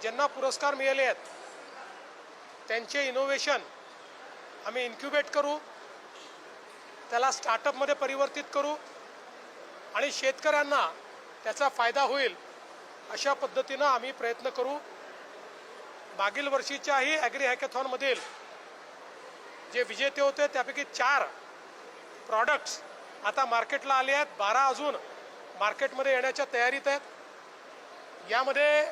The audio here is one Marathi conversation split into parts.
ज्यांना पुरस्कार मिळाले आहेत त्यांचे इनोव्हेशन आम्ही इन्क्युबेट करू, त्याला स्टार्टअपमध्ये परिवर्तित करू आणि शेतकऱ्यांना त्याचा फायदा होईल अशा पद्धतीनं आम्ही प्रयत्न करू। मागील वर्षीच्याही ॲग्री हॅकेथॉनमधील जे विजेते होते त्यापैकी 4 प्रॉडक्ट्स आता मार्केटला आले आहेत, 12 अजून मार्केटमध्ये येण्याच्या तयारीत आहेत। यामध्ये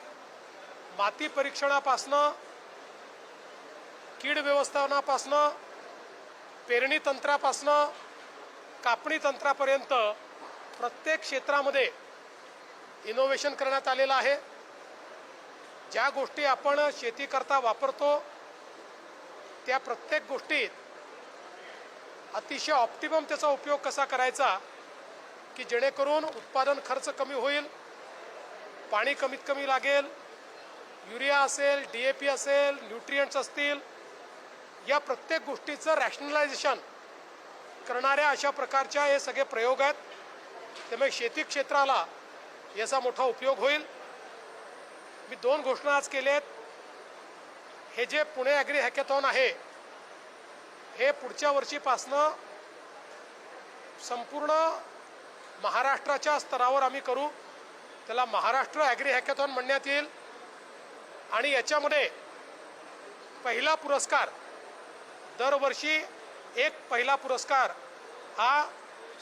माती परीक्षणापासनं, कीड व्यवस्थापनापासनं, पेरणी तंत्रापासनं, कापणी तंत्रापर्यंत प्रत्येक क्षेत्रामध्ये इनोव्हेशन करण्यात आलेलं आहे। ज्या गोष्टी आपण शेतीकरता वापरतो त्या प्रत्येक गोष्टीत अतिशय ऑप्टिमम त्याचा उपयोग कसा करायचा की जेणेकरून उत्पादन खर्च कमी होईल, पाणी कमीत कमी लागेल, युरिया असेल, DAP असेल, न्यूट्रिएंट्स असतील, या प्रत्येक गोष्टीचं रॅशनलायझेशन करणाऱ्या अशा प्रकारच्या हे सगळे प्रयोग आहेत। त्यामुळे शेती क्षेत्राला याचा मोठा उपयोग होईल। मी 2 घोषणा आज केल्या आहेत। हे जे पुणे ॲग्री हॅकेथॉन आहे हे पुढच्या वर्षीपासनं संपूर्ण महाराष्ट्राच्या स्तरावर आम्ही करू, त्याला महाराष्ट्र ॲग्री हॅकेथॉन म्हणण्यात येईल आणि याच्यामध्ये पहिला पुरस्कार दरवर्षी एक पहिला पुरस्कार हा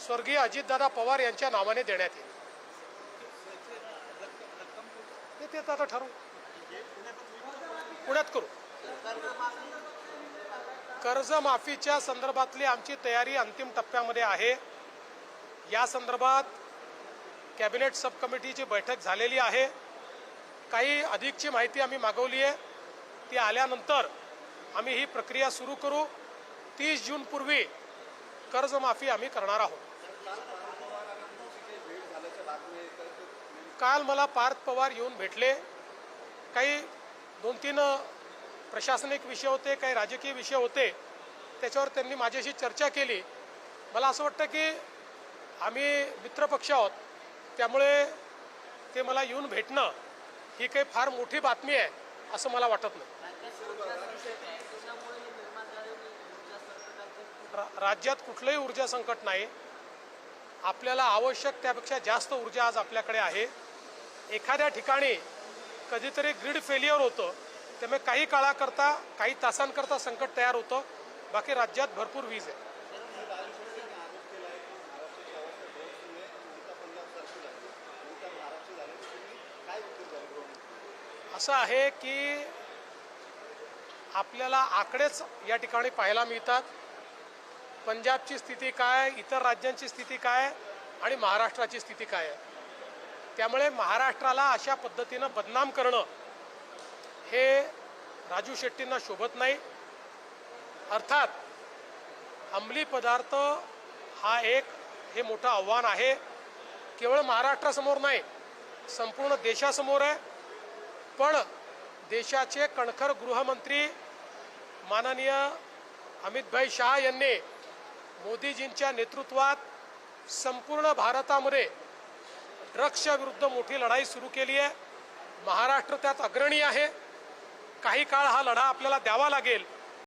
स्वर्गीय अजितदादा पवार यांच्या नावाने देण्यात येईल। ते आता ठरवू, पुण्यात करू। कर्जमाफीच्या संदर्भातली आमची तयारी अंतिम टप्प्यामध्ये आहे। या संदर्भात कॅबिनेट सब कमिटीची बैठक झालेली आहे। काही अधिकची माहिती आम्ही मागवली आहे, ती आल्यानंतर आम्ही ही प्रक्रिया सुरू करू। 30 जूनपूर्वी कर्जमाफी आम्ही करणार आहोत। काल मला पार्थ पवार येऊन भेटले, काही 2-3 प्रशासनिक विषय होते, काही राजकीय विषय होते, त्याच्यावर त्यांनी माझ्याशी चर्चा केली। मला असं वाटतं की आम्ही मित्रपक्ष आहोत, त्यामुळे ते मला येऊन भेटणं ही काही फार मोठी बातमी आहे असं मला वाटत नाही। राज्यात कुठलंही ऊर्जा संकट नाही। आपल्याला आवश्यक त्यापेक्षा जास्त ऊर्जा आज आपल्याकडे आहे। एखाद्या ठिकाणी कधीतरी ग्रीड फेल्युअर होतं, त्यामुळे काही काळाकरता, काही तासांकरता संकट तयार होतं, बाकी राज्यात भरपूर वीज आहे। असं आहे की आपल्याला आकडेच या ठिकाणी पाहायला मिळतात। पंजाबची स्थिती काय, इतर राज्यांची स्थिती काय आणि महाराष्ट्राची स्थिती काय आहे। त्यामुळे महाराष्ट्राला अशा पद्धतीनं बदनाम करणं हे राजू शेट्टींना शोभत नाही। अर्थात अंमली पदार्थ हा एक हे मोठं आव्हान आहे, केवळ महाराष्ट्रासमोर नाही संपूर्ण देशासमोर आहे। पण देशाचे कणखर गृहमंत्री माननीय अमितभाई शाह यांनी मोदीजींच्या नेतृत्वात संपूर्ण भारतामध्ये ड्रग्सच्या विरुद्ध मोठी लढाई सुरू केली आहे। महाराष्ट्र त्यात अग्रणी आहे। काही काळ हा लढा आपल्याला द्यावा लागेल,